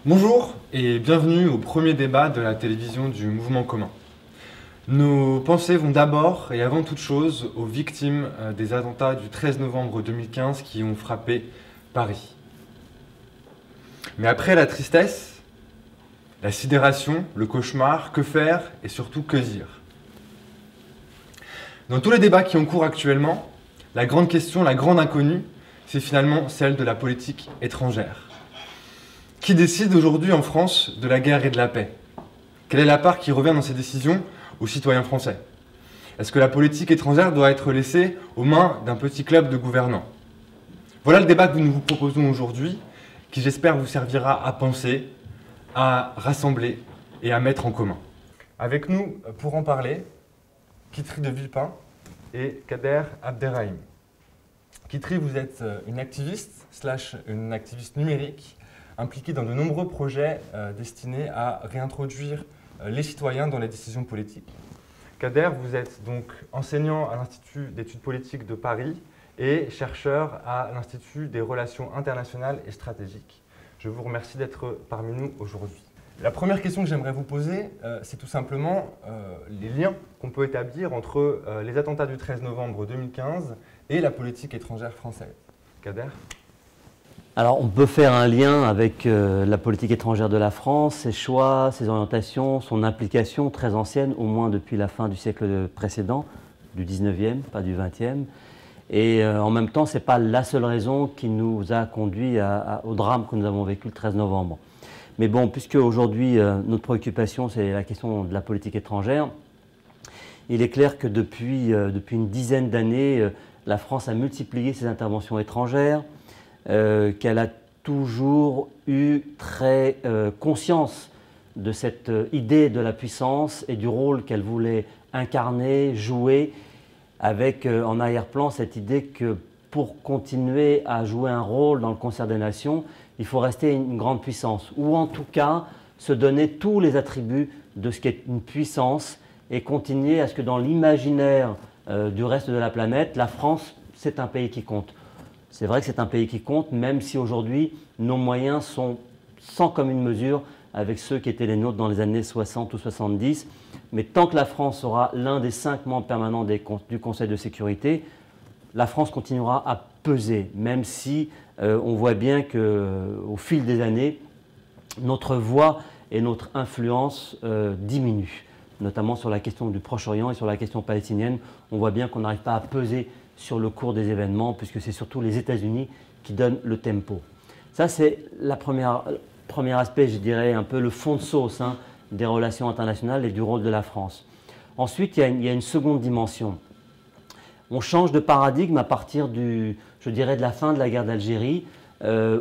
Bonjour et bienvenue au premier débat de la télévision du Mouvement commun. Nos pensées vont d'abord et avant toute chose aux victimes des attentats du 13 novembre 2015 qui ont frappé Paris. Mais après la tristesse, la sidération, le cauchemar, que faire et surtout que dire? Dans tous les débats qui ont cours actuellement, la grande question, la grande inconnue, c'est finalement celle de la politique étrangère. Qui décide aujourd'hui en France de la guerre et de la paix? Quelle est la part qui revient dans ces décisions aux citoyens français? Est-ce que la politique étrangère doit être laissée aux mains d'un petit club de gouvernants? Voilà le débat que nous vous proposons aujourd'hui, qui j'espère vous servira à penser, à rassembler et à mettre en commun. Avec nous pour en parler, Kitri de Villepin et Kader Abderrahim. Kitri, vous êtes une activiste une activiste numérique impliquée dans de nombreux projets destinés à réintroduire les citoyens dans les décisions politiques. Kader, vous êtes donc enseignant à l'Institut d'études politiques de Paris et chercheur à l'Institut des relations internationales et stratégiques. Je vous remercie d'être parmi nous aujourd'hui. La première question que j'aimerais vous poser, c'est tout simplement les liens qu'on peut établir entre les attentats du 13 novembre 2015 et la politique étrangère française. Kader? Alors, on peut faire un lien avec la politique étrangère de la France, ses choix, ses orientations, son implication très ancienne, au moins depuis la fin du siècle précédent, du 19e, pas du 20e. Et en même temps, ce n'est pas la seule raison qui nous a conduit au drame que nous avons vécu le 13 novembre. Mais bon, puisque aujourd'hui, notre préoccupation, c'est la question de la politique étrangère, il est clair que depuis une dizaine d'années, la France a multiplié ses interventions étrangères, qu'elle a toujours eu très conscience de cette idée de la puissance et du rôle qu'elle voulait incarner, jouer, avec en arrière-plan cette idée que pour continuer à jouer un rôle dans le concert des nations, il faut rester une grande puissance, ou en tout cas se donner tous les attributs de ce qu'est une puissance et continuer à ce que dans l'imaginaire du reste de la planète, la France, c'est un pays qui compte. C'est vrai que c'est un pays qui compte, même si aujourd'hui, nos moyens sont sans commune mesure avec ceux qui étaient les nôtres dans les années 60 ou 70. Mais tant que la France aura l'un des 5 membres permanents du Conseil de sécurité, la France continuera à peser, même si on voit bien qu'au fil des années, notre voix et notre influence diminuent, notamment sur la question du Proche-Orient et sur la question palestinienne. On voit bien qu'on n'arrive pas à peser sur le cours des événements, puisque c'est surtout les États-Unis qui donnent le tempo. Ça, c'est le premier aspect, je dirais, un peu le fond de sauce des relations internationales et du rôle de la France. Ensuite, il y a une seconde dimension. On change de paradigme à partir de la fin de la guerre d'Algérie,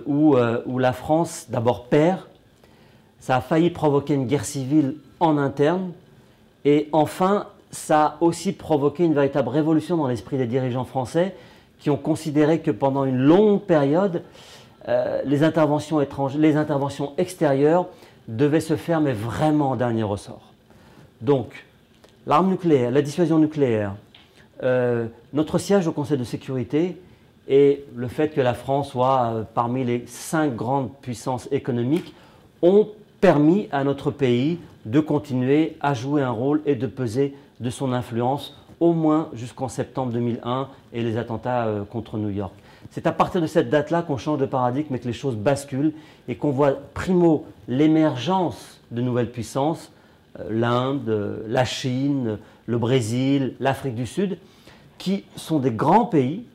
où la France d'abord perd. Ça a failli provoquer une guerre civile en interne. Et enfin, ça a aussi provoqué une véritable révolution dans l'esprit des dirigeants français qui ont considéré que pendant une longue période, les interventions extérieures devaient se faire, mais vraiment en dernier ressort. Donc, l'arme nucléaire, la dissuasion nucléaire, notre siège au Conseil de sécurité et le fait que la France soit parmi les 5 grandes puissances économiques ont permis à notre pays de continuer à jouer un rôle et de peser de son influence au moins jusqu'en septembre 2001 et les attentats contre New York. C'est à partir de cette date-là qu'on change de paradigme et que les choses basculent et qu'on voit primo l'émergence de nouvelles puissances, l'Inde, la Chine, le Brésil, l'Afrique du Sud, qui sont des grands pays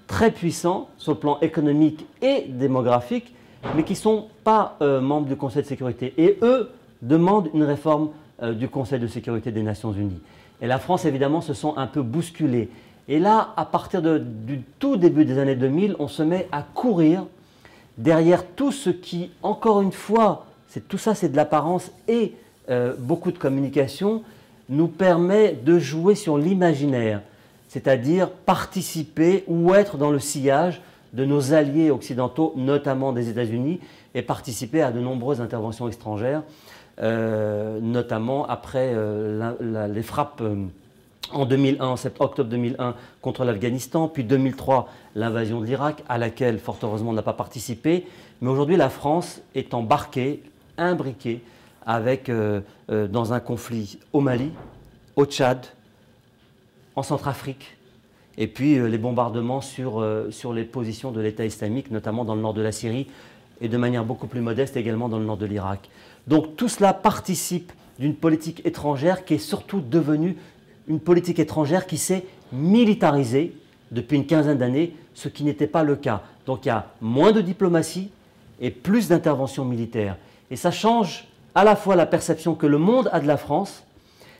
très puissants sur le plan économique et démographique, mais qui ne sont pas membres du Conseil de sécurité. Et eux demandent une réforme du Conseil de sécurité des Nations Unies. Et la France, évidemment, se sent un peu bousculée. Et là, à partir du tout début des années 2000, on se met à courir derrière tout ce qui, encore une fois, tout ça c'est de l'apparence et beaucoup de communication, nous permet de jouer sur l'imaginaire, c'est-à-dire participer ou être dans le sillage de nos alliés occidentaux, notamment des États-Unis, et participer à de nombreuses interventions étrangères, notamment après les frappes En 2001, en octobre 2001, contre l'Afghanistan, puis 2003, l'invasion de l'Irak, à laquelle, fort heureusement, on n'a pas participé. Mais aujourd'hui, la France est embarquée, imbriquée, dans un conflit au Mali, au Tchad, en Centrafrique, et puis les bombardements sur les positions de l'État islamique, notamment dans le nord de la Syrie, et de manière beaucoup plus modeste également dans le nord de l'Irak. Donc tout cela participe d'une politique étrangère qui est surtout devenue une politique étrangère qui s'est militarisée depuis une quinzaine d'années, ce qui n'était pas le cas. Donc il y a moins de diplomatie et plus d'intervention militaire. Et ça change à la fois la perception que le monde a de la France,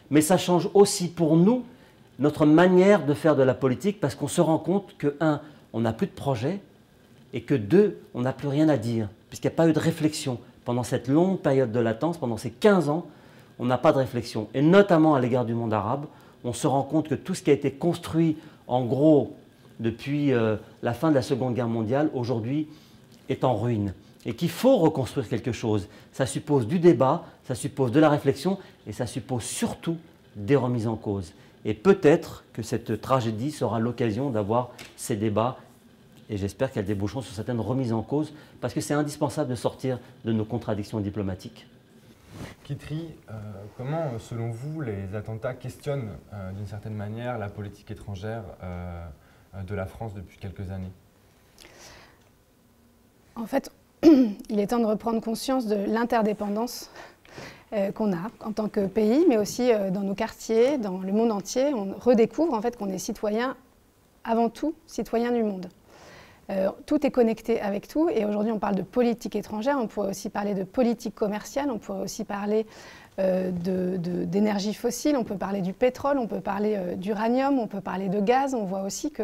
mais ça change aussi pour nous notre manière de faire de la politique, parce qu'on se rend compte que, un, on n'a plus de projet, et que deux, on n'a plus rien à dire, puisqu'il n'y a pas eu de réflexion. Pendant cette longue période de latence, pendant ces 15 ans, on n'a pas de réflexion. Et notamment à l'égard du monde arabe, on se rend compte que tout ce qui a été construit, en gros, depuis la fin de la Seconde Guerre mondiale, aujourd'hui, est en ruine. Et qu'il faut reconstruire quelque chose. Ça suppose du débat, ça suppose de la réflexion, et ça suppose surtout des remises en cause. Et peut-être que cette tragédie sera l'occasion d'avoir ces débats, et j'espère qu'elles déboucheront sur certaines remises en cause, parce que c'est indispensable de sortir de nos contradictions diplomatiques. Kitri, comment, selon vous, les attentats questionnent d'une certaine manière la politique étrangère de la France depuis quelques années? En fait, il est temps de reprendre conscience de l'interdépendance qu'on a en tant que pays, mais aussi dans nos quartiers, dans le monde entier. On redécouvre en fait qu'on est citoyen, avant tout, citoyen du monde. Tout est connecté avec tout, et aujourd'hui on parle de politique étrangère, on pourrait aussi parler de politique commerciale, on pourrait aussi parler d'énergie fossile, on peut parler du pétrole, on peut parler d'uranium, on peut parler de gaz. On voit aussi que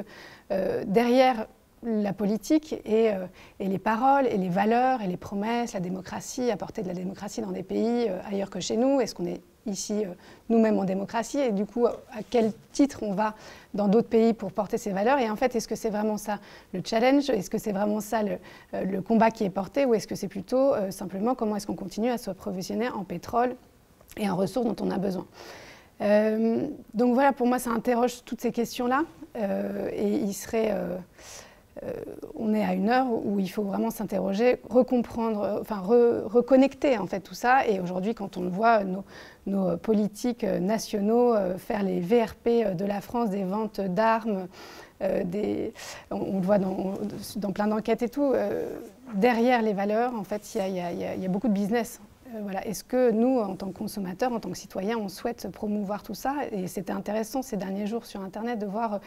derrière la politique et les paroles et les valeurs et les promesses, la démocratie, apporter de la démocratie dans des pays ailleurs que chez nous. Est-ce qu'on est ici nous-mêmes en démocratie, et du coup à quel titre on va dans d'autres pays pour porter ces valeurs? Et en fait, est-ce que c'est vraiment ça le challenge? Est-ce que c'est vraiment ça le combat qui est porté, ou est-ce que c'est plutôt simplement comment est-ce qu'on continue à s'approvisionner en pétrole et en ressources dont on a besoin? Donc voilà, pour moi ça interroge toutes ces questions-là, et il serait... on est à une heure où il faut vraiment s'interroger, recomprendre, enfin reconnecter en fait tout ça. Et aujourd'hui, quand on voit nos politiques nationaux faire les VRP de la France, des ventes d'armes, on le voit dans plein d'enquêtes et tout, derrière les valeurs, en fait, il y a beaucoup de business. Voilà. Est-ce que nous, en tant que consommateurs, en tant que citoyens, on souhaite promouvoir tout ça? Et c'était intéressant ces derniers jours sur Internet de voir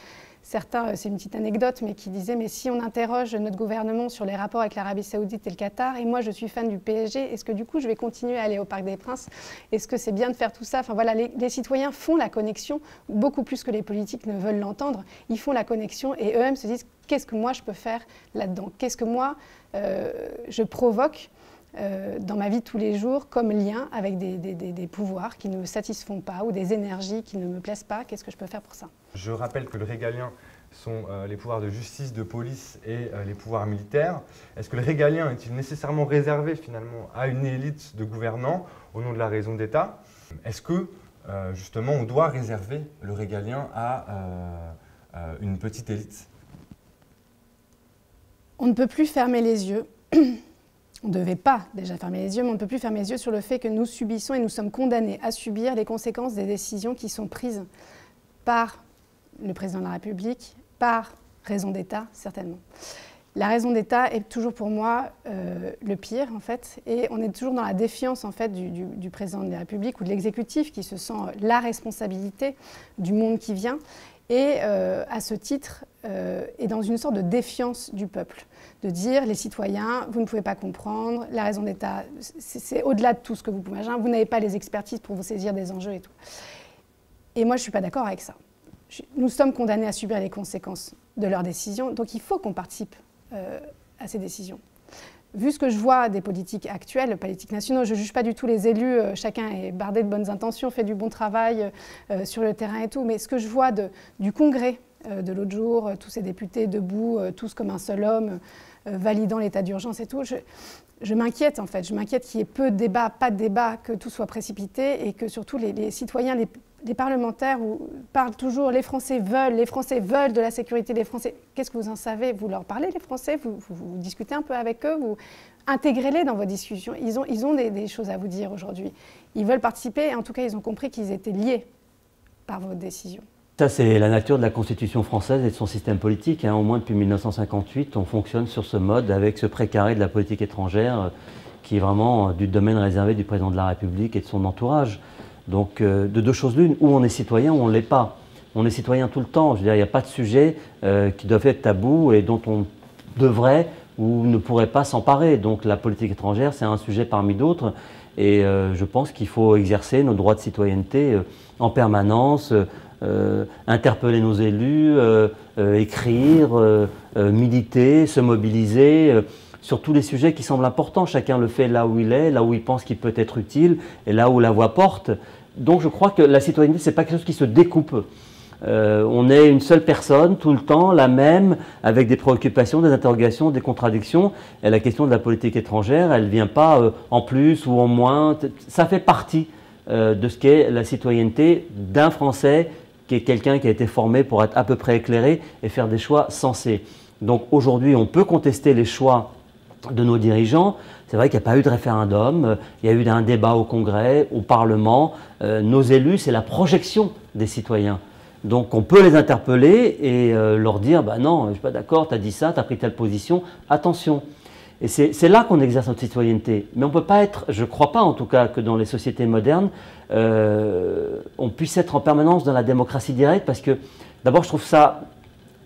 certains, c'est une petite anecdote, mais qui disaient, mais si on interroge notre gouvernement sur les rapports avec l'Arabie Saoudite et le Qatar, et moi je suis fan du PSG, est-ce que du coup je vais continuer à aller au Parc des Princes? Est-ce que c'est bien de faire tout ça? Enfin voilà, les citoyens font la connexion, beaucoup plus que les politiques ne veulent l'entendre. Ils font la connexion et eux-mêmes se disent, qu'est-ce que moi je peux faire là-dedans? Qu'est-ce que moi je provoque dans ma vie de tous les jours comme lien avec des pouvoirs qui ne me satisfont pas, ou des énergies qui ne me plaisent pas? Qu'est-ce que je peux faire pour ça? Je rappelle que le régalien sont les pouvoirs de justice, de police et les pouvoirs militaires. Est-ce que le régalien est-il nécessairement réservé finalement à une élite de gouvernants au nom de la raison d'État? Est-ce que justement on doit réserver le régalien à une petite élite? On ne peut plus fermer les yeux. On ne devait pas déjà fermer les yeux, mais on ne peut plus fermer les yeux sur le fait que nous subissons et nous sommes condamnés à subir les conséquences des décisions qui sont prises par le président de la République, par raison d'État, certainement. La raison d'État est toujours pour moi le pire, en fait, et on est toujours dans la défiance, en fait, du président de la République ou de l'exécutif qui se sent la responsabilité du monde qui vient, et à ce titre est dans une sorte de défiance du peuple, de dire les citoyens, vous ne pouvez pas comprendre, la raison d'État, c'est au-delà de tout ce que vous pouvez imaginer, vous n'avez pas les expertises pour vous saisir des enjeux et tout. Et moi, je ne suis pas d'accord avec ça. Nous sommes condamnés à subir les conséquences de leurs décisions, donc il faut qu'on participe à ces décisions. Vu ce que je vois des politiques actuelles, politiques nationaux, je ne juge pas du tout les élus, chacun est bardé de bonnes intentions, fait du bon travail sur le terrain et tout, mais ce que je vois du Congrès de l'autre jour, tous ces députés debout, tous comme un seul homme, validant l'état d'urgence et tout, je m'inquiète en fait, je m'inquiète qu'il y ait peu de débat, pas de débat, que tout soit précipité et que surtout les citoyens les parlementaires parlent toujours les Français veulent de la sécurité des Français. Qu'est-ce que vous en savez? Vous leur parlez, les Français, vous discutez un peu avec eux, vous intégrez-les dans vos discussions. Ils ont des choses à vous dire aujourd'hui. Ils veulent participer, et en tout cas, ils ont compris qu'ils étaient liés par vos décisions. Ça, c'est la nature de la Constitution française et de son système politique. Au moins depuis 1958, on fonctionne sur ce mode avec ce précaré de la politique étrangère qui est vraiment du domaine réservé du président de la République et de son entourage. Donc, de deux choses l'une, ou on est citoyen ou on ne l'est pas. On est citoyen tout le temps. Je veux dire, il n'y a pas de sujet qui doivent être tabou et dont on devrait ou ne pourrait pas s'emparer. Donc, la politique étrangère, c'est un sujet parmi d'autres. Et je pense qu'il faut exercer nos droits de citoyenneté en permanence, interpeller nos élus, écrire, militer, se mobiliser sur tous les sujets qui semblent importants. Chacun le fait là où il est, là où il pense qu'il peut être utile et là où la voix porte. Donc je crois que la citoyenneté, ce n'est pas quelque chose qui se découpe. On est une seule personne, tout le temps, la même, avec des préoccupations, des interrogations, des contradictions. Et la question de la politique étrangère, elle ne vient pas en plus ou en moins. Ça fait partie de ce qu'est la citoyenneté d'un Français qui est quelqu'un qui a été formé pour être à peu près éclairé et faire des choix sensés. Donc aujourd'hui, on peut contester les choix de nos dirigeants. C'est vrai qu'il n'y a pas eu de référendum, il y a eu un débat au Congrès, au Parlement. Nos élus, c'est la projection des citoyens. Donc on peut les interpeller et leur dire « non, je ne suis pas d'accord, tu as dit ça, tu as pris telle position, attention ». Et c'est là qu'on exerce notre citoyenneté. Mais on ne peut pas être, je ne crois pas en tout cas que dans les sociétés modernes, on puisse être en permanence dans la démocratie directe parce que d'abord je trouve ça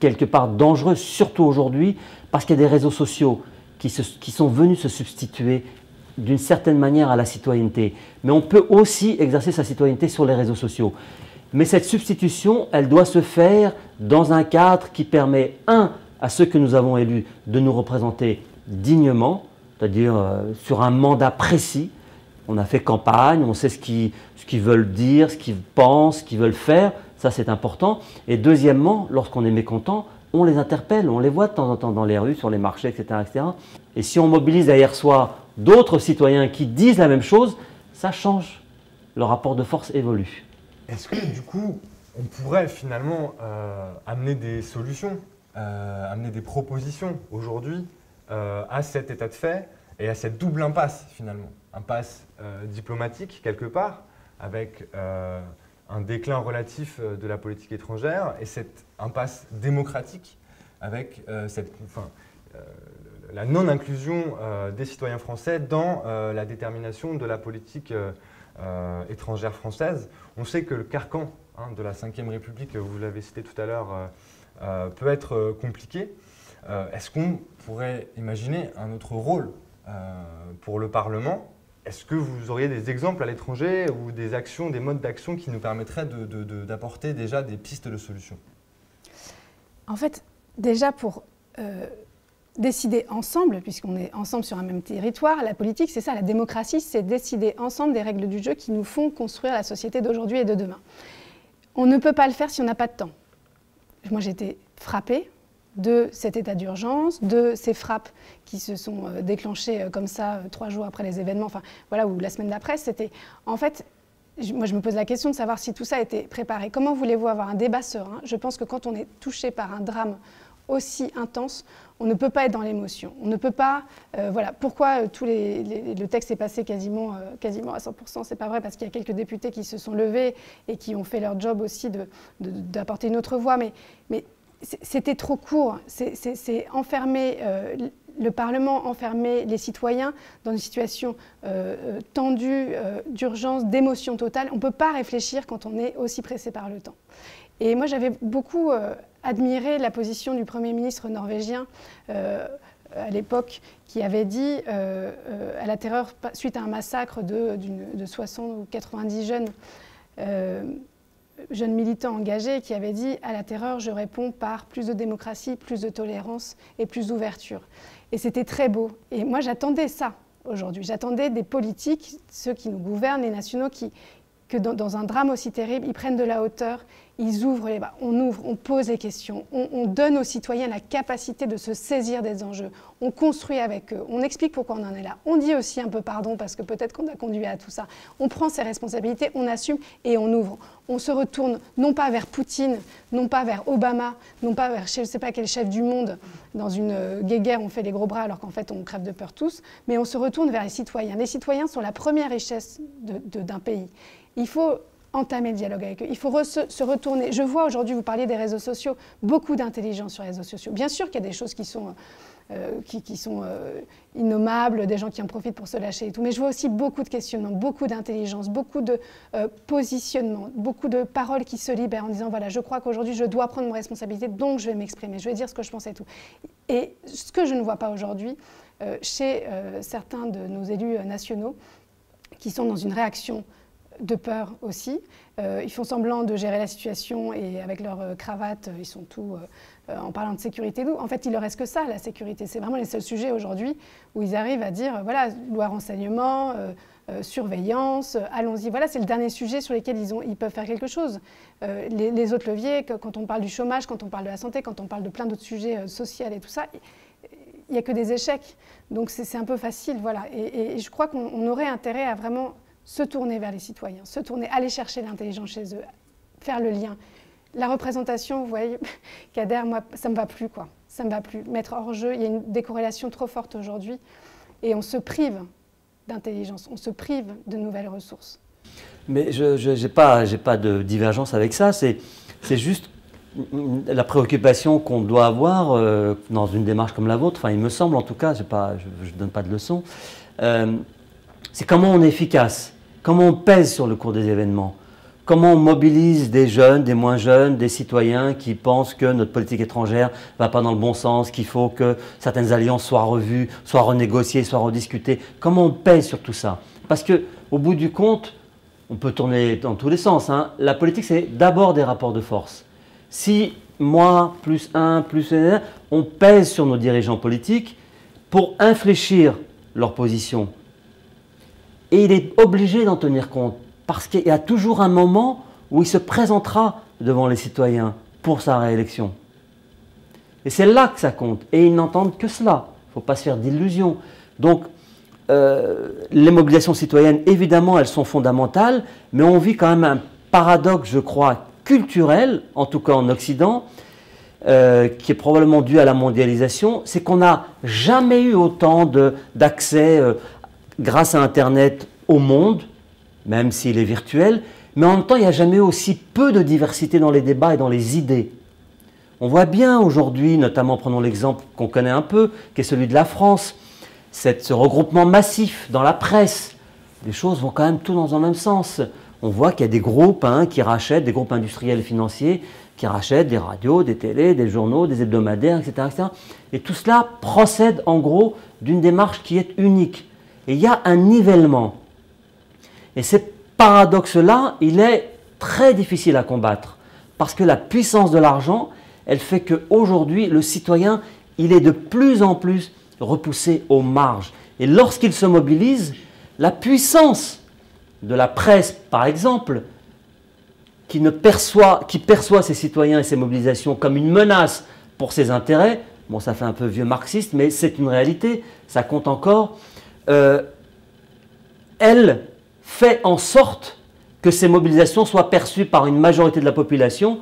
quelque part dangereux, surtout aujourd'hui, parce qu'il y a des réseaux sociaux qui sont venus se substituer d'une certaine manière à la citoyenneté. Mais on peut aussi exercer sa citoyenneté sur les réseaux sociaux. Mais cette substitution, elle doit se faire dans un cadre qui permet, à ceux que nous avons élus de nous représenter dignement, c'est-à-dire sur un mandat précis. On a fait campagne, on sait ce qu'ils veulent dire, ce qu'ils pensent, ce qu'ils veulent faire, ça c'est important. Et deuxièmement, lorsqu'on est mécontent, on les interpelle, on les voit de temps en temps dans les rues, sur les marchés, etc., etc. Et si on mobilise derrière soi d'autres citoyens qui disent la même chose, ça change. Le rapport de force évolue. Est-ce que du coup, on pourrait finalement amener des solutions, amener des propositions aujourd'hui à cet état de fait et à cette double impasse finalement? Impasse diplomatique quelque part, avec un déclin relatif de la politique étrangère, et cette impasse démocratique avec la non-inclusion des citoyens français dans la détermination de la politique étrangère française. On sait que le carcan de la Ve République, vous l'avez cité tout à l'heure, peut être compliqué. Est-ce qu'on pourrait imaginer un autre rôle pour le Parlement? Est-ce que vous auriez des exemples à l'étranger ou des actions, des modes d'action qui nous permettraient d'apporter déjà des pistes de solutions? En fait, déjà pour décider ensemble, puisqu'on est ensemble sur un même territoire, la politique, c'est ça, la démocratie, c'est décider ensemble des règles du jeu qui nous font construire la société d'aujourd'hui et de demain. On ne peut pas le faire si on n'a pas de temps. Moi, j'ai été frappée de cet état d'urgence, de ces frappes qui se sont déclenchées comme ça 3 jours après les événements, enfin voilà, ou la semaine d'après, c'était en fait, moi je me pose la question de savoir si tout ça a été préparé. Comment voulez-vous avoir un débat serein? Je pense que quand on est touché par un drame aussi intense, on ne peut pas être dans l'émotion. On ne peut pas, voilà, pourquoi le texte est passé quasiment à 100%, c'est pas vrai, parce qu'il y a quelques députés qui se sont levés et qui ont fait leur job aussi d'apporter une autre voix, mais c'était trop court, c'est enfermer le Parlement, enfermer les citoyens dans une situation tendue, d'urgence, d'émotion totale. On ne peut pas réfléchir quand on est aussi pressé par le temps. Et moi, j'avais beaucoup admiré la position du Premier ministre norvégien à l'époque, qui avait dit, à la terreur, suite à un massacre de 60 ou 90 jeunes militants engagés, qui avait dit « À la terreur, je réponds par plus de démocratie, plus de tolérance et plus d'ouverture ». Et c'était très beau. Et moi, j'attendais ça aujourd'hui. J'attendais des politiques, ceux qui nous gouvernent, les nationaux, qui que dans un drame aussi terrible, ils prennent de la hauteur, ils ouvrent les bras, on pose les questions, on donne aux citoyens la capacité de se saisir des enjeux, on construit avec eux, on explique pourquoi on en est là, on dit aussi un peu pardon parce que peut-être qu'on a conduit à tout ça, on prend ses responsabilités, on assume et on ouvre. On se retourne non pas vers Poutine, non pas vers Obama, non pas vers je ne sais pas quel chef du monde, dans une guéguerre on fait les gros bras alors qu'en fait on crève de peur tous, mais on se retourne vers les citoyens. Les citoyens sont la première richesse d'un pays. Il faut entamer le dialogue avec eux. Il faut se retourner. Je vois aujourd'hui, vous parliez des réseaux sociaux, beaucoup d'intelligence sur les réseaux sociaux. Bien sûr qu'il y a des choses qui sont innommables, des gens qui en profitent pour se lâcher et tout, mais je vois aussi beaucoup de questionnements, beaucoup d'intelligence, beaucoup de positionnement, beaucoup de paroles qui se libèrent en disant voilà, je crois qu'aujourd'hui je dois prendre mes responsabilités, donc je vais m'exprimer, je vais dire ce que je pense et tout. Et ce que je ne vois pas aujourd'hui chez certains de nos élus nationaux qui sont dans une réaction de peur aussi. Ils font semblant de gérer la situation et avec leur cravate, ils sont tous en parlant de sécurité. En fait, il leur reste que ça, la sécurité. C'est vraiment les seuls sujets aujourd'hui où ils arrivent à dire, voilà, loi renseignement, surveillance, allons-y. Voilà, c'est le dernier sujet sur lequel ils peuvent faire quelque chose. Les autres leviers, quand on parle du chômage, quand on parle de la santé, quand on parle de plein d'autres sujets sociaux et tout ça, il n'y a que des échecs. Donc c'est un peu facile, voilà. Et je crois qu'on aurait intérêt à vraiment se tourner vers les citoyens, se tourner, aller chercher l'intelligence chez eux, faire le lien. La représentation, vous voyez, Kader, moi, ça ne me va plus, quoi. Ça ne me va plus. Mettre hors jeu, il y a une décorrélation trop forte aujourd'hui et on se prive d'intelligence, on se prive de nouvelles ressources. Mais je n'ai pas de divergence avec ça, c'est juste la préoccupation qu'on doit avoir dans une démarche comme la vôtre, enfin il me semble en tout cas, je ne donne pas de leçons, c'est comment on est efficace. Comment on pèse sur le cours des événements? Comment on mobilise des jeunes, des moins jeunes, des citoyens qui pensent que notre politique étrangère ne va pas dans le bon sens, qu'il faut que certaines alliances soient revues, soient renégociées, soient rediscutées? Comment on pèse sur tout ça? Parce qu'au bout du compte, on peut tourner dans tous les sens, hein. La politique, c'est d'abord des rapports de force. Si moi, plus un, plus un, on pèse sur nos dirigeants politiques pour infléchir leur position, et il est obligé d'en tenir compte, parce qu'il y a toujours un moment où il se présentera devant les citoyens pour sa réélection. Et c'est là que ça compte. Et ils n'entendent que cela. Il ne faut pas se faire d'illusions. Donc, les mobilisations citoyennes, évidemment, elles sont fondamentales, mais on vit quand même un paradoxe, je crois, culturel, en tout cas en Occident, qui est probablement dû à la mondialisation, c'est qu'on n'a jamais eu autant d'accès grâce à Internet au monde, même s'il est virtuel, mais en même temps, il n'y a jamais eu aussi peu de diversité dans les débats et dans les idées. On voit bien aujourd'hui, notamment prenons l'exemple qu'on connaît un peu, qui est celui de la France, ce regroupement massif dans la presse. Les choses vont quand même tout dans un même sens. On voit qu'il y a des groupes qui rachètent, des groupes industriels et financiers, qui rachètent des radios, des télés, des journaux, des hebdomadaires, etc., etc. Et tout cela procède en gros d'une démarche qui est unique. Et il y a un nivellement. Et ce paradoxe-là, il est très difficile à combattre. Parce que la puissance de l'argent, elle fait qu'aujourd'hui, le citoyen, il est de plus en plus repoussé aux marges. Et lorsqu'il se mobilise, la puissance de la presse, par exemple, qui perçoit ses citoyens et ses mobilisations comme une menace pour ses intérêts, bon, ça fait un peu vieux marxiste, mais c'est une réalité, ça compte encore, elle fait en sorte que ces mobilisations soient perçues par une majorité de la population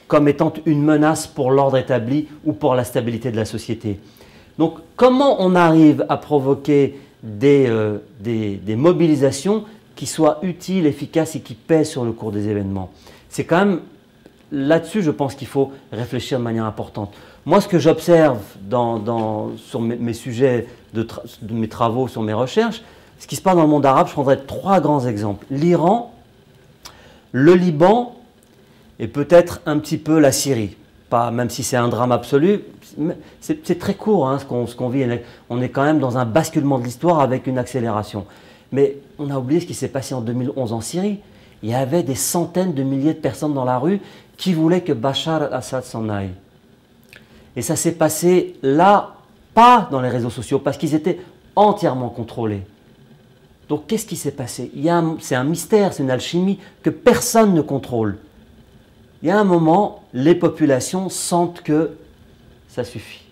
comme étant une menace pour l'ordre établi ou pour la stabilité de la société. Donc, comment on arrive à provoquer des mobilisations qui soient utiles, efficaces et qui pèsent sur le cours des événements? C'est quand même là-dessus, je pense qu'il faut réfléchir de manière importante. Moi, ce que j'observe sur mes sujets de mes travaux, sur mes recherches, ce qui se passe dans le monde arabe, je prendrai 3 grands exemples. L'Iran, le Liban et peut-être un petit peu la Syrie. Pas, même si c'est un drame absolu, c'est très court ce qu'on vit. On est quand même dans un basculement de l'histoire avec une accélération. Mais on a oublié ce qui s'est passé en 2011 en Syrie. Il y avait des centaines de milliers de personnes dans la rue qui voulaient que Bachar al-Assad s'en aille. Et ça s'est passé là, pas dans les réseaux sociaux, parce qu'ils étaient entièrement contrôlés. Donc qu'est-ce qui s'est passé? C'est un mystère, c'est une alchimie que personne ne contrôle. Il y a un moment, les populations sentent que ça suffit.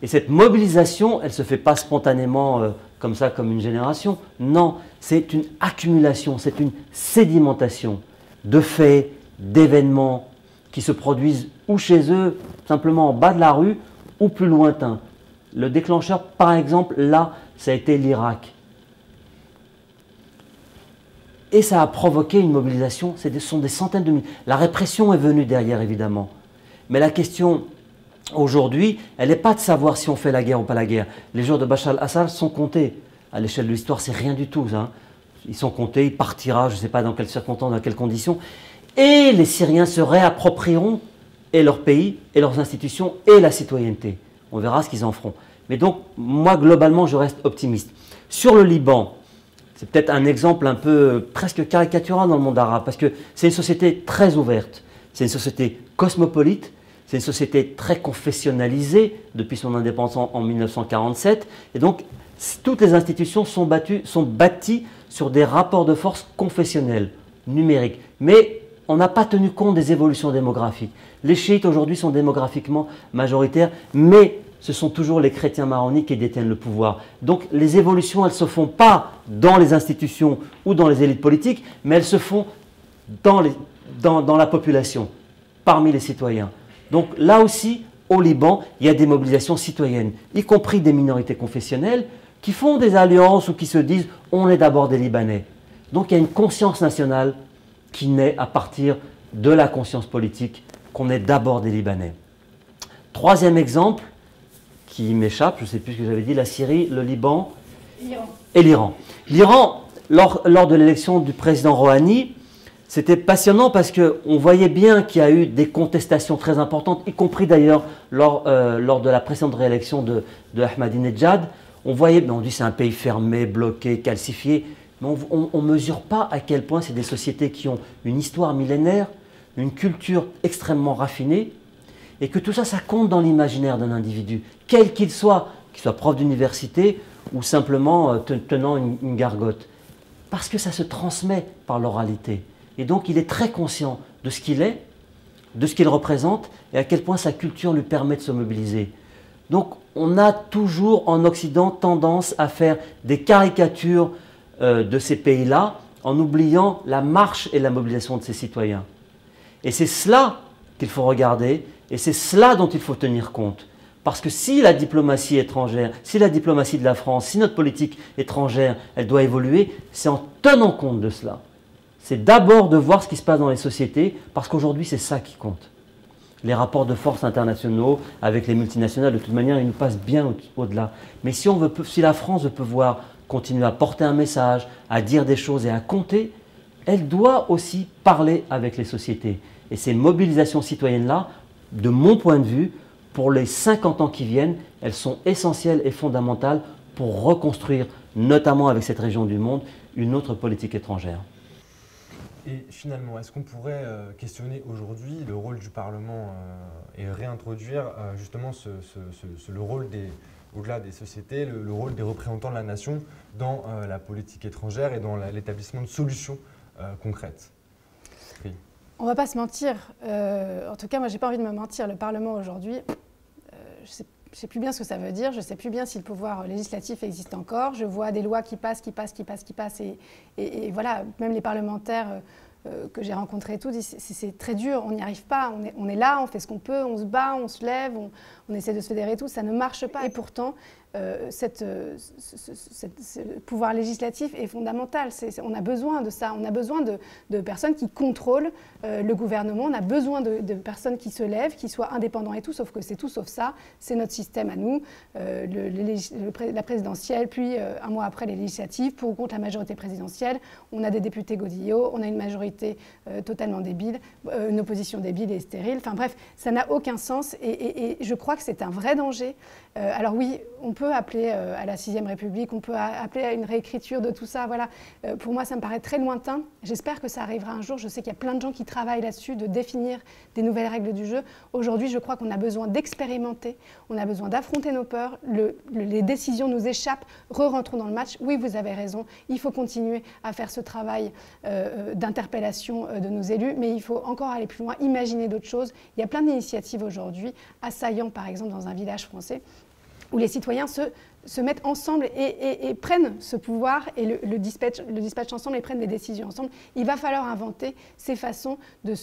Et cette mobilisation, elle ne se fait pas spontanément comme ça, comme une génération. Non, c'est une accumulation, c'est une sédimentation de faits, d'événements qui se produisent ou chez eux, simplement en bas de la rue, ou plus lointain. Le déclencheur, par exemple, là, ça a été l'Irak. Et ça a provoqué une mobilisation, ce sont des centaines de milliers. La répression est venue derrière, évidemment. Mais la question, aujourd'hui, elle n'est pas de savoir si on fait la guerre ou pas la guerre. Les jours de Bachar al-Assad sont comptés. À l'échelle de l'histoire, c'est rien du tout. Hein. Ils sont comptés, il partira, je ne sais pas dans quelles circonstances, dans quelles conditions. Et les Syriens se réapproprieront et leur pays, et leurs institutions, et la citoyenneté. On verra ce qu'ils en feront. Mais donc, moi, globalement, je reste optimiste. Sur le Liban, c'est peut-être un exemple un peu presque caricatural dans le monde arabe, parce que c'est une société très ouverte, c'est une société cosmopolite, c'est une société très confessionnalisée depuis son indépendance en 1947, et donc toutes les institutions sont bâties sur des rapports de force confessionnels, numériques. Mais on n'a pas tenu compte des évolutions démographiques. Les chiites aujourd'hui sont démographiquement majoritaires, mais ce sont toujours les chrétiens maronites qui détiennent le pouvoir. Donc les évolutions, elles ne se font pas dans les institutions ou dans les élites politiques, mais elles se font dans la population, parmi les citoyens. Donc là aussi, au Liban, il y a des mobilisations citoyennes, y compris des minorités confessionnelles, qui font des alliances ou qui se disent « on est d'abord des Libanais ». Donc il y a une conscience nationale qui naît à partir de la conscience politique qu'on est d'abord des Libanais. Troisième exemple, qui m'échappe, je ne sais plus ce que j'avais dit, la Syrie, le Liban et l'Iran. L'Iran, lors de l'élection du président Rouhani, c'était passionnant parce qu'on voyait bien qu'il y a eu des contestations très importantes, y compris d'ailleurs lors de la précédente réélection de Ahmadinejad. On voyait, on dit c'est un pays fermé, bloqué, calcifié, mais on ne mesure pas à quel point c'est des sociétés qui ont une histoire millénaire, une culture extrêmement raffinée, et que tout ça, ça compte dans l'imaginaire d'un individu, quel qu'il soit prof d'université ou simplement tenant une gargote. Parce que ça se transmet par l'oralité. Et donc, il est très conscient de ce qu'il est, de ce qu'il représente, et à quel point sa culture lui permet de se mobiliser. Donc, on a toujours en Occident tendance à faire des caricatures de ces pays-là, en oubliant la marche et la mobilisation de ses citoyens. Et c'est cela qu'il faut regarder, et c'est cela dont il faut tenir compte. Parce que si la diplomatie étrangère, si la diplomatie de la France, si notre politique étrangère, elle doit évoluer, c'est en tenant compte de cela. C'est d'abord de voir ce qui se passe dans les sociétés, parce qu'aujourd'hui, c'est ça qui compte. Les rapports de force internationaux avec les multinationales, de toute manière, ils nous passent bien au-delà. Mais si la France veut pouvoir continuer à porter un message, à dire des choses et à compter, elle doit aussi parler avec les sociétés. Et ces mobilisations citoyennes-là, de mon point de vue, pour les 50 ans qui viennent, elles sont essentielles et fondamentales pour reconstruire, notamment avec cette région du monde, une autre politique étrangère. Et finalement, est-ce qu'on pourrait questionner aujourd'hui le rôle du Parlement et réintroduire justement le rôle au-delà des sociétés, le rôle des représentants de la nation dans la politique étrangère et dans l'établissement de solutions concrètes? Oui. On ne va pas se mentir, en tout cas moi j'ai pas envie de me mentir, le Parlement aujourd'hui, je ne sais plus bien ce que ça veut dire, je ne sais plus bien si le pouvoir législatif existe encore, je vois des lois qui passent et voilà, même les parlementaires que j'ai rencontrés et tout, disent c'est très dur, on n'y arrive pas, on est là, on fait ce qu'on peut, on se bat, on se lève, on essaie de se fédérer et tout, ça ne marche pas. Et pourtant, ce pouvoir législatif est fondamental. On a besoin de ça. On a besoin de personnes qui contrôlent le gouvernement. On a besoin de personnes qui se lèvent, qui soient indépendants et tout, sauf que c'est tout sauf ça. C'est notre système à nous. La présidentielle, puis un mois après les législatives, pour ou contre la majorité présidentielle. On a des députés godillots, on a une majorité totalement débile, une opposition débile et stérile. Enfin bref, ça n'a aucun sens et je crois que c'est un vrai danger. Alors oui, on peut peut appeler à la 6e République, on peut appeler à une réécriture de tout ça. Voilà. Pour moi, ça me paraît très lointain. J'espère que ça arrivera un jour. Je sais qu'il y a plein de gens qui travaillent là-dessus, de définir des nouvelles règles du jeu. Aujourd'hui, je crois qu'on a besoin d'expérimenter, on a besoin d'affronter nos peurs. Les décisions nous échappent, re-rentrons dans le match. Oui, vous avez raison, il faut continuer à faire ce travail d'interpellation de nos élus, mais il faut encore aller plus loin, imaginer d'autres choses. Il y a plein d'initiatives aujourd'hui, à Saillant par exemple, dans un village français, où les citoyens se mettent ensemble et prennent ce pouvoir et le dispatchent ensemble et prennent des décisions ensemble. Il va falloir inventer ces façons de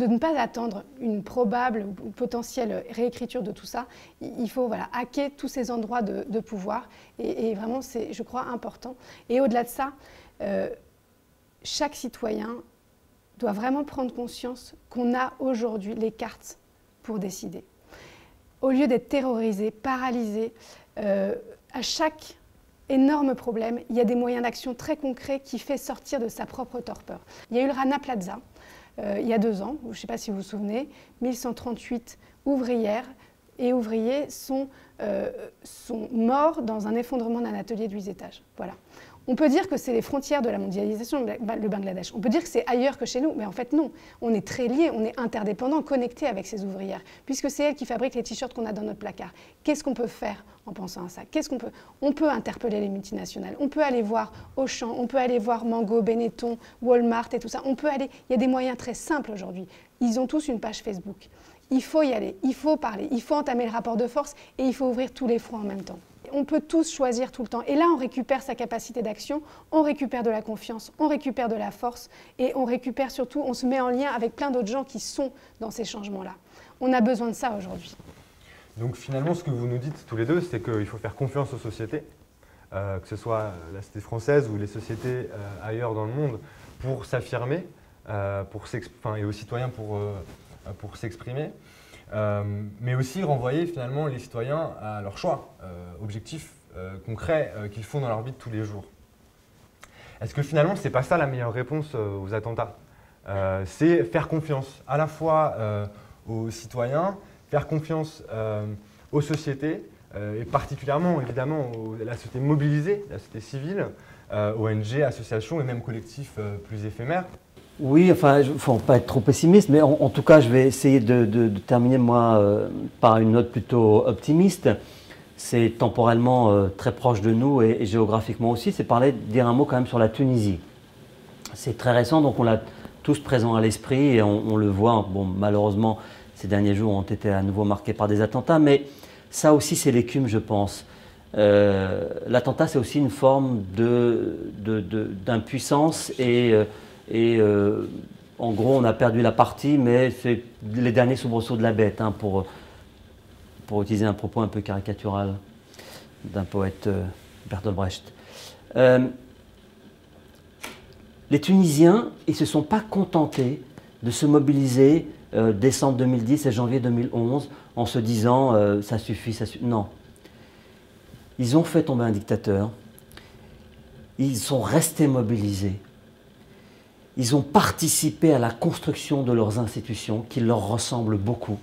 ne pas attendre une probable ou potentielle réécriture de tout ça. Il faut voilà, hacker tous ces endroits de pouvoir et vraiment c'est, je crois, important. Et au-delà de ça, chaque citoyen doit vraiment prendre conscience qu'on a aujourd'hui les cartes pour décider. Au lieu d'être terrorisé, paralysé, à chaque énorme problème, il y a des moyens d'action très concrets qui fait sortir de sa propre torpeur. Il y a eu le Rana Plaza, il y a 2 ans, je ne sais pas si vous vous souvenez, 1138 ouvrières et ouvriers sont morts dans un effondrement d'un atelier de 8 étages. Voilà. On peut dire que c'est les frontières de la mondialisation, le Bangladesh. On peut dire que c'est ailleurs que chez nous, mais en fait non. On est très liés, on est interdépendants, connectés avec ces ouvrières, puisque c'est elles qui fabriquent les t-shirts qu'on a dans notre placard. Qu'est-ce qu'on peut faire en pensant à ça? On peut interpeller les multinationales, on peut aller voir Auchan, on peut aller voir Mango, Benetton, Walmart et tout ça. On peut aller, il y a des moyens très simples aujourd'hui. Ils ont tous une page Facebook. Il faut y aller, il faut parler, il faut entamer le rapport de force et il faut ouvrir tous les fronts en même temps. On peut tous choisir tout le temps. Et là, on récupère sa capacité d'action, on récupère de la confiance, on récupère de la force et on récupère surtout, on se met en lien avec plein d'autres gens qui sont dans ces changements-là. On a besoin de ça aujourd'hui. Donc finalement, ce que vous nous dites tous les deux, c'est qu'il faut faire confiance aux sociétés, que ce soit la société française ou les sociétés ailleurs dans le monde, pour s'affirmer, et aux citoyens pour s'exprimer. Mais aussi renvoyer finalement les citoyens à leurs choix objectifs, concrets qu'ils font dans leur vie de tous les jours. Est-ce que finalement ce n'est pas ça la meilleure réponse aux attentats? C'est faire confiance à la fois aux citoyens, faire confiance aux sociétés et particulièrement évidemment à la société mobilisée, la société civile, ONG, associations et même collectifs plus éphémères. Oui, enfin, il ne faut pas être trop pessimiste, mais en tout cas, je vais essayer de terminer, moi, par une note plutôt optimiste. C'est temporellement très proche de nous et géographiquement aussi. C'est dire un mot quand même sur la Tunisie. C'est très récent, donc on l'a tous présent à l'esprit et on le voit. Bon, malheureusement, ces derniers jours ont été à nouveau marqués par des attentats, mais ça aussi, c'est l'écume, je pense. L'attentat, c'est aussi une forme d'impuissance et en gros, on a perdu la partie, mais c'est les derniers soubresauts de la bête, hein, pour utiliser un propos un peu caricatural d'un poète Bertolt Brecht. Les Tunisiens, ils ne se sont pas contentés de se mobiliser décembre 2010 et janvier 2011 en se disant ça suffit, ça suffit. Non. Ils ont fait tomber un dictateur, ils sont restés mobilisés. Ils ont participé à la construction de leurs institutions qui leur ressemblent beaucoup.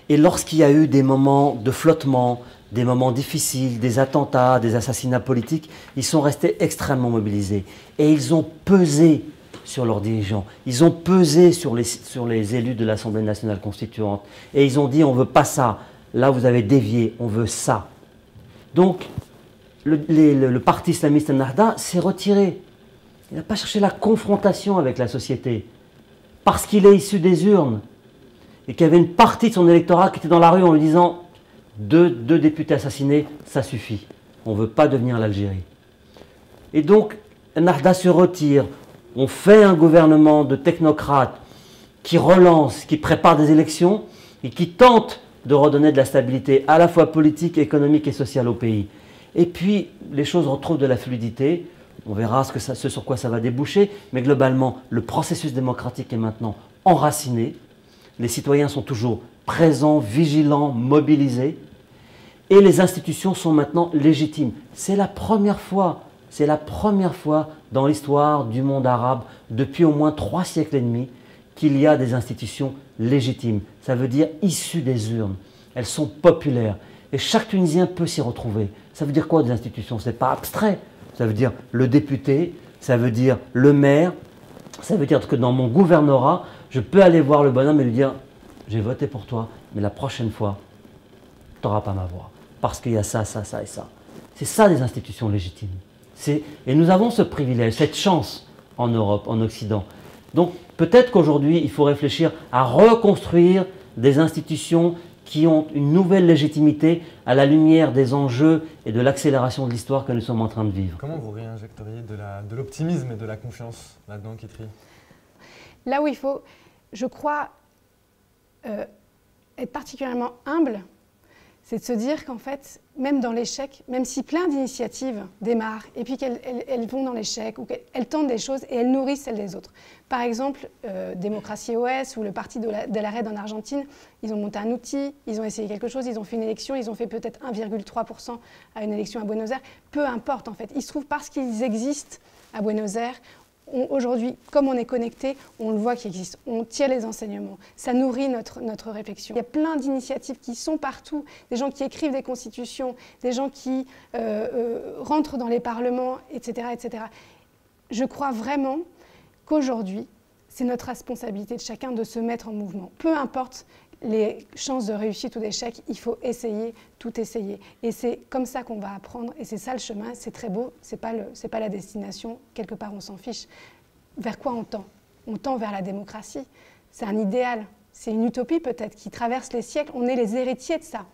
Et lorsqu'il y a eu des moments de flottement, des moments difficiles, des attentats, des assassinats politiques, ils sont restés extrêmement mobilisés. Et ils ont pesé sur leurs dirigeants, ils ont pesé sur les élus de l'Assemblée nationale constituante. Et ils ont dit, on ne veut pas ça, là vous avez dévié, on veut ça. Donc, le parti islamiste Ennahda s'est retiré. Il n'a pas cherché la confrontation avec la société, parce qu'il est issu des urnes, et qu'il y avait une partie de son électorat qui était dans la rue en lui disant « deux députés assassinés, ça suffit, on ne veut pas devenir l'Algérie ». Et donc, Ennahda se retire, on fait un gouvernement de technocrates qui relance, qui prépare des élections, et qui tente de redonner de la stabilité à la fois politique, économique et sociale au pays. Et puis, les choses retrouvent de la fluidité. On verra ce sur quoi ça va déboucher, mais globalement, le processus démocratique est maintenant enraciné. Les citoyens sont toujours présents, vigilants, mobilisés, et les institutions sont maintenant légitimes. C'est la première fois dans l'histoire du monde arabe, depuis au moins 3 siècles et demi, qu'il y a des institutions légitimes. Ça veut dire issues des urnes. Elles sont populaires. Et chaque Tunisien peut s'y retrouver. Ça veut dire quoi des institutions? Ce n'est pas abstrait. Ça veut dire le député, ça veut dire le maire, ça veut dire que dans mon gouvernorat, je peux aller voir le bonhomme et lui dire « j'ai voté pour toi, mais la prochaine fois, tu n'auras pas ma voix. Parce qu'il y a ça, ça, ça et ça. » C'est ça des institutions légitimes. Et nous avons ce privilège, cette chance en Europe, en Occident. Donc peut-être qu'aujourd'hui, il faut réfléchir à reconstruire des institutions qui ont une nouvelle légitimité à la lumière des enjeux et de l'accélération de l'histoire que nous sommes en train de vivre. Comment vous réinjecteriez de l'optimisme et de la confiance là-dedans, Kitri? Là où il faut, je crois, être particulièrement humble, c'est de se dire qu'en fait, même dans l'échec, même si plein d'initiatives démarrent et puis qu'elles vont dans l'échec ou qu'elles tentent des choses et elles nourrissent celles des autres. Par exemple, Démocratie OS ou le parti de la RED en Argentine, ils ont monté un outil, ils ont essayé quelque chose, ils ont fait une élection, ils ont fait peut-être 1,3% à une élection à Buenos Aires. Peu importe en fait. Il se trouve parce qu'ils existent à Buenos Aires. Aujourd'hui, comme on est connecté, on le voit qu'il existe, on tire les enseignements, ça nourrit notre réflexion. Il y a plein d'initiatives qui sont partout, des gens qui écrivent des constitutions, des gens qui rentrent dans les parlements, etc., etc. Je crois vraiment qu'aujourd'hui, c'est notre responsabilité de chacun de se mettre en mouvement. Peu importe les chances de réussite ou d'échec, il faut essayer, tout essayer. Et c'est comme ça qu'on va apprendre, et c'est ça le chemin, c'est très beau, c'est pas la destination, quelque part on s'en fiche. Vers quoi on tend? On tend vers la démocratie. C'est un idéal, c'est une utopie peut-être qui traverse les siècles, on est les héritiers de ça.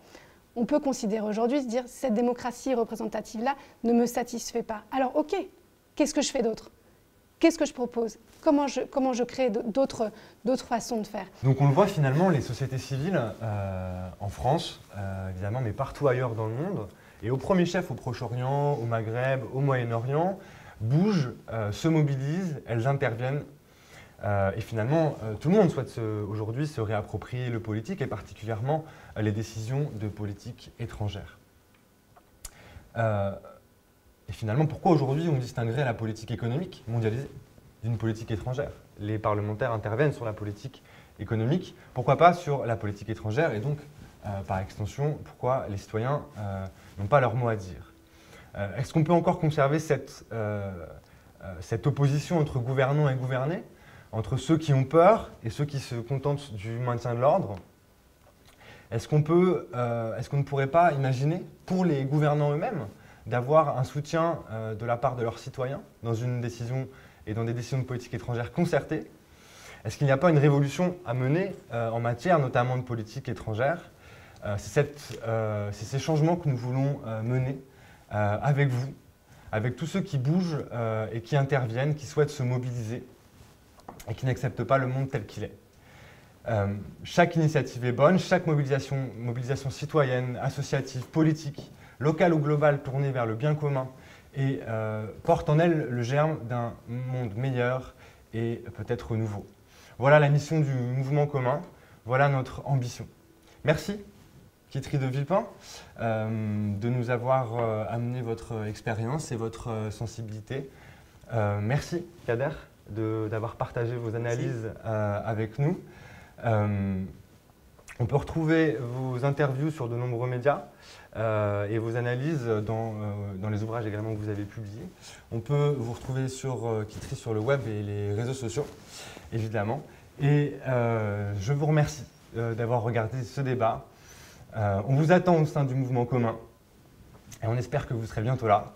On peut considérer aujourd'hui, se dire, cette démocratie représentative-là ne me satisfait pas. Alors ok, qu'est-ce que je fais d'autre? Qu'est-ce que je propose? Comment je crée d'autres façons de faire? Donc on le voit finalement, les sociétés civiles en France, évidemment, mais partout ailleurs dans le monde, et au premier chef au Proche-Orient, au Maghreb, au Moyen-Orient, bougent, se mobilisent, elles interviennent. Et finalement, tout le monde souhaite aujourd'hui se réapproprier le politique et particulièrement les décisions de politique étrangère. Et finalement, pourquoi aujourd'hui on distinguerait la politique économique mondialisée d'une politique étrangère? Les parlementaires interviennent sur la politique économique, pourquoi pas sur la politique étrangère? Et donc, par extension, pourquoi les citoyens n'ont pas leur mot à dire? Est-ce qu'on peut encore conserver cette opposition entre gouvernants et gouvernés, entre ceux qui ont peur et ceux qui se contentent du maintien de l'ordre? Est-ce qu'on ne pourrait pas imaginer, pour les gouvernants eux-mêmes, d'avoir un soutien de la part de leurs citoyens dans une décision et dans des décisions de politique étrangère concertées? Est-ce qu'il n'y a pas une révolution à mener en matière notamment de politique étrangère? C'est ces changements que nous voulons mener avec vous, avec tous ceux qui bougent et qui interviennent, qui souhaitent se mobiliser et qui n'acceptent pas le monde tel qu'il est. Chaque initiative est bonne, chaque mobilisation citoyenne, associative, politique, locale ou globale tournée vers le bien commun et porte en elle le germe d'un monde meilleur et peut-être nouveau. Voilà la mission du mouvement commun, voilà notre ambition. Merci, Kitri de Villepin, de nous avoir amené votre expérience et votre sensibilité. Merci, Kader, d'avoir partagé vos analyses avec nous. On peut retrouver vos interviews sur de nombreux médias et vos analyses dans les ouvrages également que vous avez publiés. On peut vous retrouver sur Kitri sur le web et les réseaux sociaux, évidemment. Et je vous remercie d'avoir regardé ce débat. On vous attend au sein du mouvement commun et on espère que vous serez bientôt là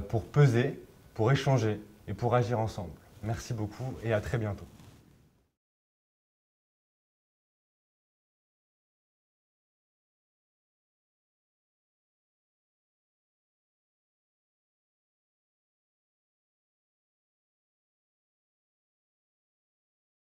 pour peser, pour échanger et pour agir ensemble. Merci beaucoup et à très bientôt.